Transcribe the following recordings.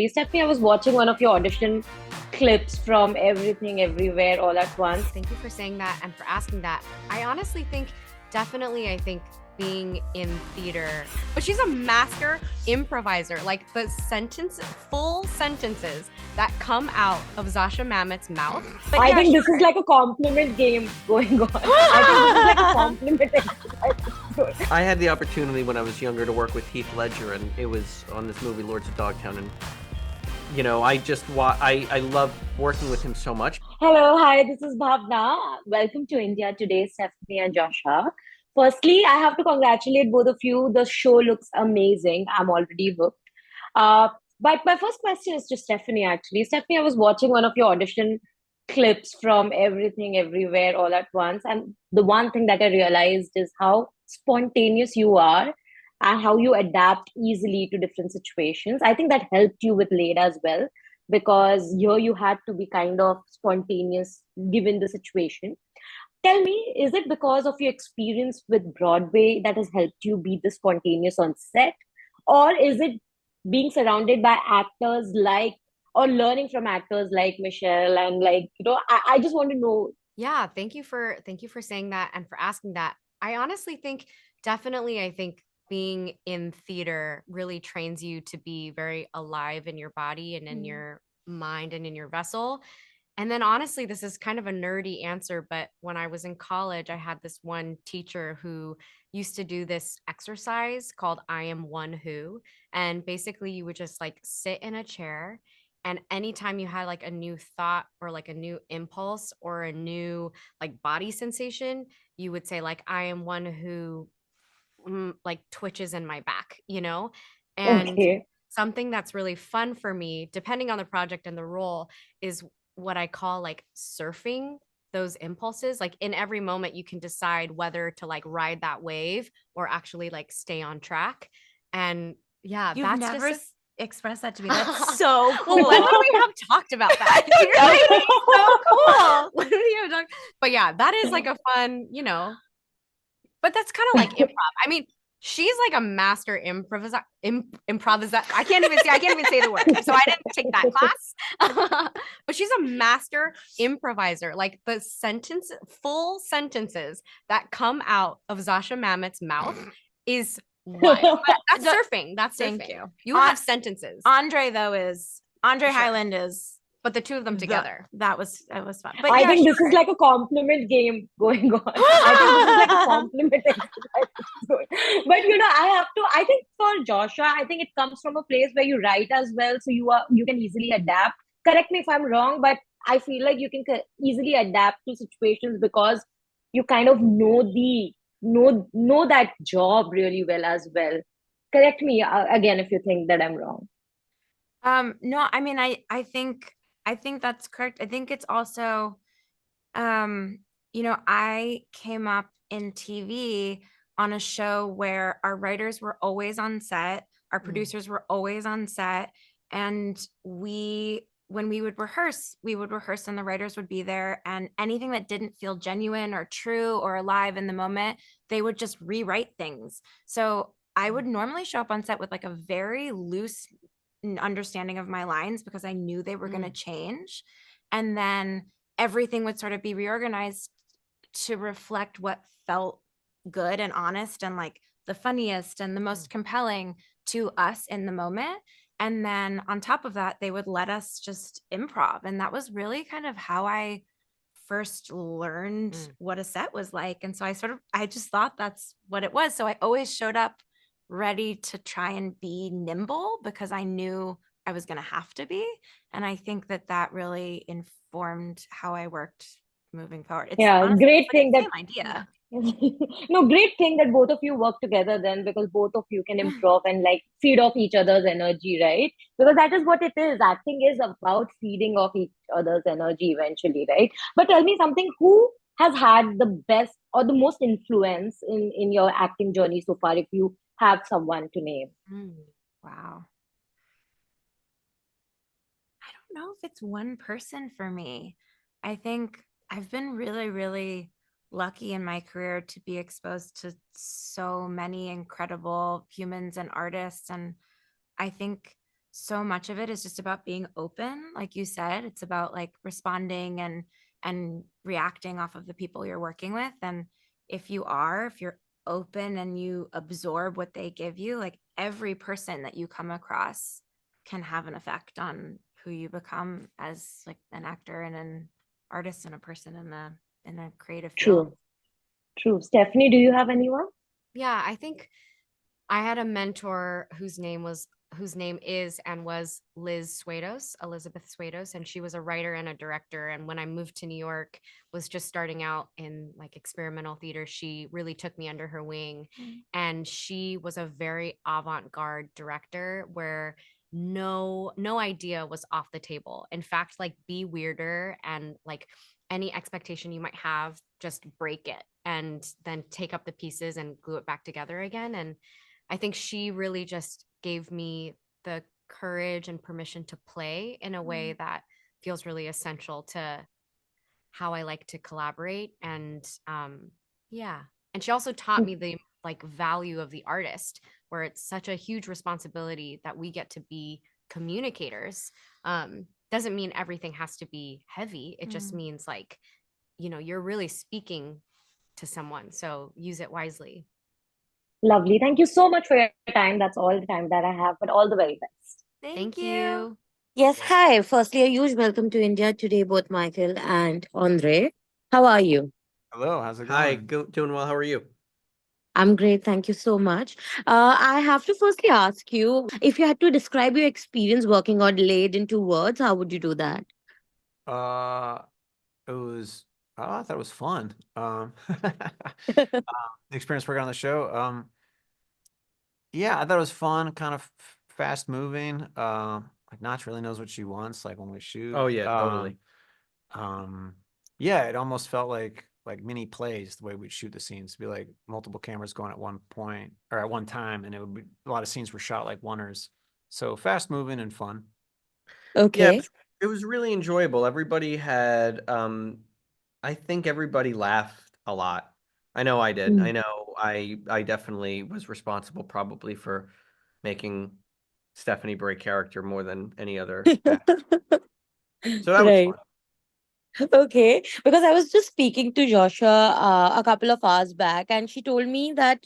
Stephanie, I was watching one of your audition clips from Everything Everywhere All at Once. Thank you for saying that and for asking that. I honestly think, I think being in theater, but she's a master improviser. Like the full sentences that come out of Zosia Mamet's mouth. But I think this is like a compliment game going on. I think this is like a compliment exercise. I had the opportunity when I was younger to work with Heath Ledger, and it was on this movie Lords of Dogtown, and I love working with him so much. Hello, hi, this is Bhavna. Welcome to India today, Stephanie and Joshua. Firstly, I have to congratulate both of you. The show looks amazing. I'm already hooked. But my first question is to Stephanie, actually. Stephanie, I was watching one of your audition clips from Everything Everywhere All at Once. And the one thing that I realized is how spontaneous you are and how you adapt easily to different situations. I think that helped you with Leda as well, because here you had to be kind of spontaneous given the situation. Tell me, is it because of your experience with Broadway that has helped you be the spontaneous on set? Or is it being surrounded by actors like, or learning from actors like Michelle and like, I just want to know. Yeah, thank you for saying that and for asking that. I honestly think I think being in theater really trains you to be very alive in your body and in your mind and in your vessel. And then honestly, this is kind of a nerdy answer, but when I was in college, I had this one teacher who used to do this exercise called I Am One Who. And basically you would just like sit in a chair, and anytime you had like a new thought or like a new impulse or a new like body sensation, you would say like, I am one who like twitches in my back, And Okay. something that's really fun for me, depending on the project and the role, is what I call like surfing those impulses. Like in every moment, you can decide whether to like ride that wave or actually like stay on track. And yeah, You've that's never just expressed that to me. That's so cool. Well, when would we have talked about that? Seriously, so cool. When would we have talked? But yeah, that is like a fun, but that's kind of like improv. I mean, she's like a master improviser. I can't even say the word. So I didn't take that class. But she's a master improviser. Like the full sentences that come out of Zosia Mamet's mouth is wild. But that's surfing. That's surfing. Thank you. You have sentences. Andre Hyland is. But the two of them together. That was fun. But I think this is like a compliment game going on. I think this is like a compliment exercise. But I think for Joshua, I think it comes from a place where you write as well. So you can easily adapt. Correct me if I'm wrong, but I feel like you can easily adapt to situations because you kind of know that job really well as well. Correct me again if you think that I'm wrong. No, I mean, I think that's correct. I think it's also, I came up in TV on a show where our writers were always on set, our producers were always on set, and when we would rehearse and the writers would be there, and anything that didn't feel genuine or true or alive in the moment, they would just rewrite things. So I would normally show up on set with like a very loose understanding of my lines because I knew they were going to change. And then everything would sort of be reorganized to reflect what felt good and honest and like the funniest and the most compelling to us in the moment. And then on top of that, they would let us just improv. And that was really kind of how I first learned what a set was like. And so I just thought that's what it was. So I always showed up ready to try and be nimble because I knew I was going to have to be. And I think that really informed how I worked moving forward. It's great thing that idea. No, great thing that both of you work together then, because both of you can improv and like feed off each other's energy, right? Because that is what it is. Acting is about feeding off each other's energy eventually, right? But tell me something, who has had the best or the most influence in your acting journey so far, if you have someone to name? Wow. I don't know if it's one person for me. I think I've been really, really lucky in my career to be exposed to so many incredible humans and artists. And I think so much of it is just about being open. Like you said, it's about like responding and reacting off of the people you're working with. And if you're open and you absorb what they give you, like every person that you come across can have an effect on who you become as like an actor and an artist and a person in a creative field. True, true. Stephanie, do you have anyone? Yeah, I think I had a mentor whose name is and was Elizabeth Swados, and she was a writer and a director. And when I moved to New York, was just starting out in like experimental theater, she really took me under her wing. And she was a very avant-garde director where no idea was off the table. In fact, like be weirder and like any expectation you might have, just break it and then take up the pieces and glue it back together again. And I think she really just gave me the courage and permission to play in a way that feels really essential to how I like to collaborate. And yeah. And she also taught me the like value of the artist, where it's such a huge responsibility that we get to be communicators. Doesn't mean everything has to be heavy. It just means like, you're really speaking to someone. So use it wisely. Lovely. Thank you so much for your time. That's all the time that I have, but all the very best. Thank you. Yes, hi. Firstly, a huge welcome to India today, both Michael and Andre. How are you? Hello, how's it going? Hi, doing well. How are you? I'm great. Thank you so much. I have to firstly ask you if you had to describe your experience working on Laid in 2 words, how would you do that? Uh, it was, I thought it was fun. The experience working on the show. Yeah, I thought it was fun, kind of fast moving. Like Notch really knows what she wants, like when we shoot. Oh yeah, totally. Yeah, it almost felt like mini plays the way we'd shoot the scenes. It'd be like multiple cameras going at one point or at one time, and it would be a lot of scenes were shot like oneers. So fast moving and fun. Yeah, Okay. it was really enjoyable. Everybody had, I think everybody laughed a lot. I know I did. I Mm. know I definitely was responsible probably for making Stephanie Bray character more than any other actor. So that was Right. fun. Okay, because I was just speaking to Joshua a couple of hours back, and she told me that,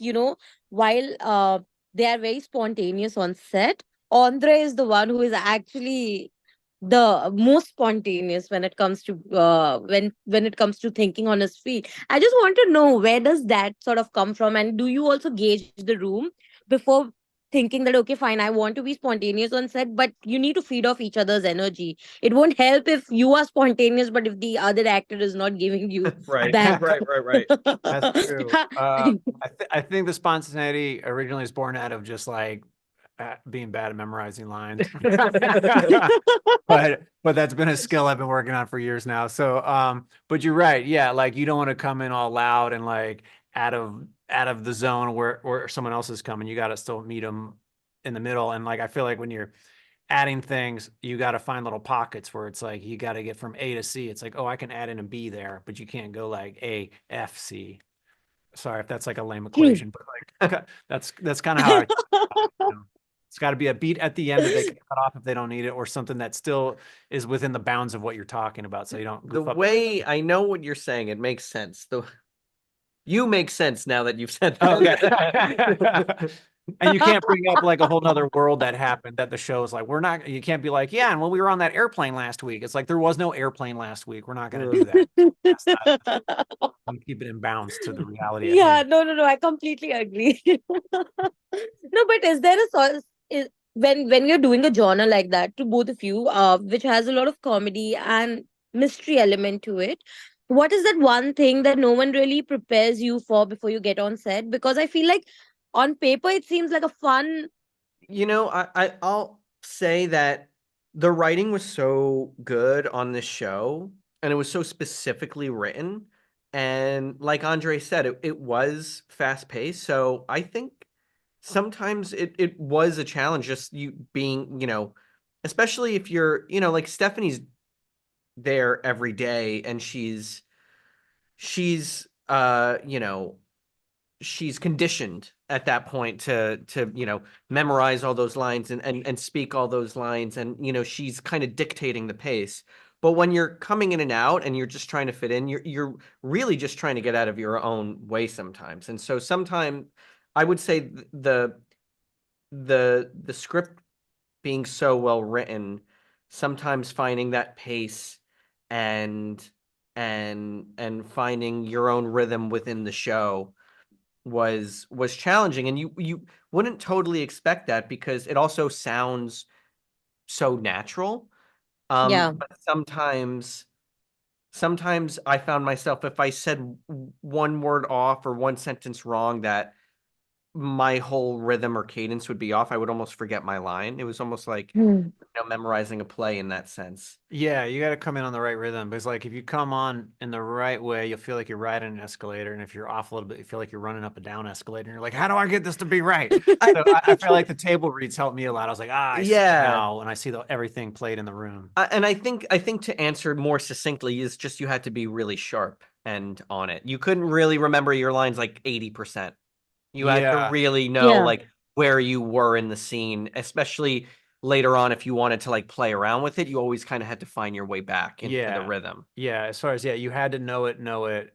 while they are very spontaneous on set, Andre is the one who is actually the most spontaneous when it comes to when it comes to thinking on his feet. I just want to know, where does that sort of come from, and do you also gauge the room before thinking that, okay, fine, I want to be spontaneous on set, but you need to feed off each other's energy. It won't help if you are spontaneous, but if the other actor is not giving you Right, that. right. That's true. I think the spontaneity originally is born out of just like being bad at memorizing lines. But that's been a skill I've been working on for years now. So but you're right. Yeah, like you don't want to come in all loud and like out of the zone where someone else is coming. You got to still meet them in the middle. And like I feel like when you're adding things, you got to find little pockets where it's like you got to get from A to C. It's like, oh, I can add in a B there, but you can't go like A, F, C. Sorry if that's like a lame equation, but like that's kind of how it's got to be a beat at the end that they can cut off if they don't need it, or something that still is within the bounds of what you're talking about, so you don't The goof up. way I know what you're saying, it makes sense. You make sense now that you've said Oh, that. okay. And you can't bring up like a whole nother world that happened that the show is like, you can't be like, yeah, and when we were on that airplane last week, it's like there was no airplane last week. We're not going to do that. That's not, we keep it in bounds to the reality at Yeah, hand. no, I completely agree. No, but is there a sort is when you're doing a genre like that, to both of you, which has a lot of comedy and mystery element to it, what is that one thing that no one really prepares you for before you get on set? Because I feel like on paper it seems like a fun. I'll say that the writing was so good on this show, and it was so specifically written. And like Andre said, it was fast paced. So I think sometimes it was a challenge just you being, especially if you're, like Stephanie's there every day and she's she's conditioned at that point to memorize all those lines and speak all those lines, and she's kind of dictating the pace. But when you're coming in and out and you're just trying to fit in, you're really just trying to get out of your own way sometimes. And so sometimes I would say the script being so well written, sometimes finding that pace and finding your own rhythm within the show was challenging. And you wouldn't totally expect that because it also sounds so natural. Yeah. But sometimes I found myself, if I said one word off or one sentence wrong, that my whole rhythm or cadence would be off. I would almost forget my line. It was almost like Hmm. memorizing a play in that sense. Yeah, you got to come in on the right rhythm. Because like if you come on in the right way, you'll feel like you're riding an escalator, and if you're off a little bit, you feel like you're running up a down escalator. And you're like, how do I get this to be right? So I feel like the table reads helped me a lot. I was like, I see Yeah. now, and I see everything played in the room. And I think to answer more succinctly is just you had to be really sharp and on it. You couldn't really remember your lines like 80%. You had to Yeah. really know Yeah. like where you were in the scene, especially later on. If you wanted to like play around with it, you always kind of had to find your way back into the Yeah. rhythm. Yeah, as far as you had to know it.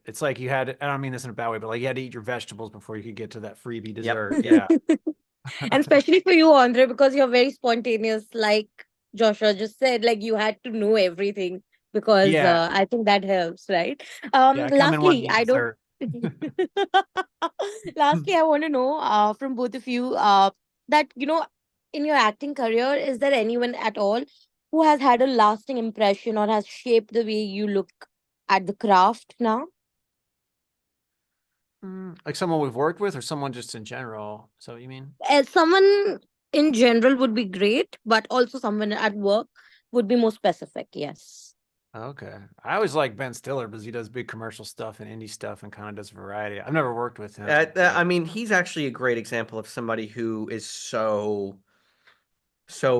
It's like you had I don't mean this in a bad way, but like you had to eat your vegetables before you could get to that freebie dessert. Yeah. And especially for you, Andre, because you're very spontaneous, like Joshua just said, like you had to know everything because Yeah. I think that helps, right? Yeah, I come in wanting Lastly, to eat I don't. dessert. Lastly, I want to know from both of you that, in your acting career, is there anyone at all who has had a lasting impression or has shaped the way you look at the craft now? Like someone we've worked with or someone just in general. So you mean? As someone in general would be great, but also someone at work would be more specific. Yes. Okay. I always like Ben Stiller because he does big commercial stuff and indie stuff and kind of does variety. I've never worked with him. I mean, he's actually a great example of somebody who is so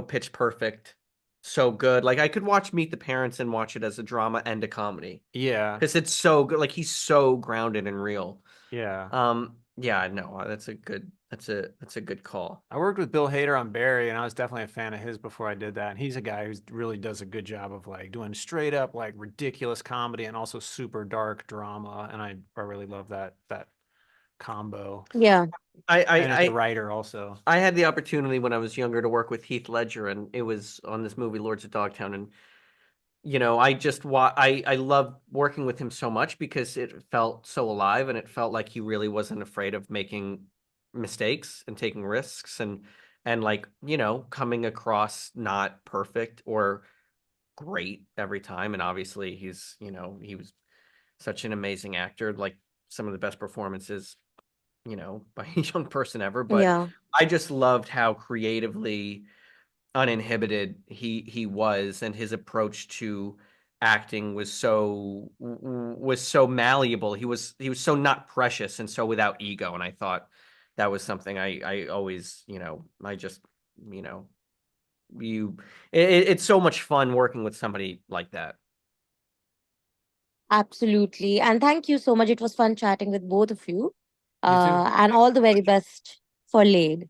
pitch perfect, so good. Like I could watch Meet the Parents and watch it as a drama and a comedy Yeah. because it's so good. Like he's so grounded and real. Yeah. Yeah, no, that's a good call. I worked with Bill Hader on Barry, and I was definitely a fan of his before I did that. And he's a guy who really does a good job of like doing straight up like ridiculous comedy and also super dark drama. And I really love that combo. Yeah. And as I a writer also. I had the opportunity when I was younger to work with Heath Ledger, and it was on this movie Lords of Dogtown, and I loved working with him so much because it felt so alive, and it felt like he really wasn't afraid of making mistakes and taking risks, and like coming across not perfect or great every time. And obviously he was such an amazing actor, like some of the best performances by a young person ever. But Yeah. I just loved how creatively uninhibited he was, and his approach to acting was so malleable. He was so not precious and so without ego, and I thought that was something I always I just you know you it's so much fun working with somebody like that. Absolutely. And thank you so much. It was fun chatting with both of you. You too. And all the very best for Lade.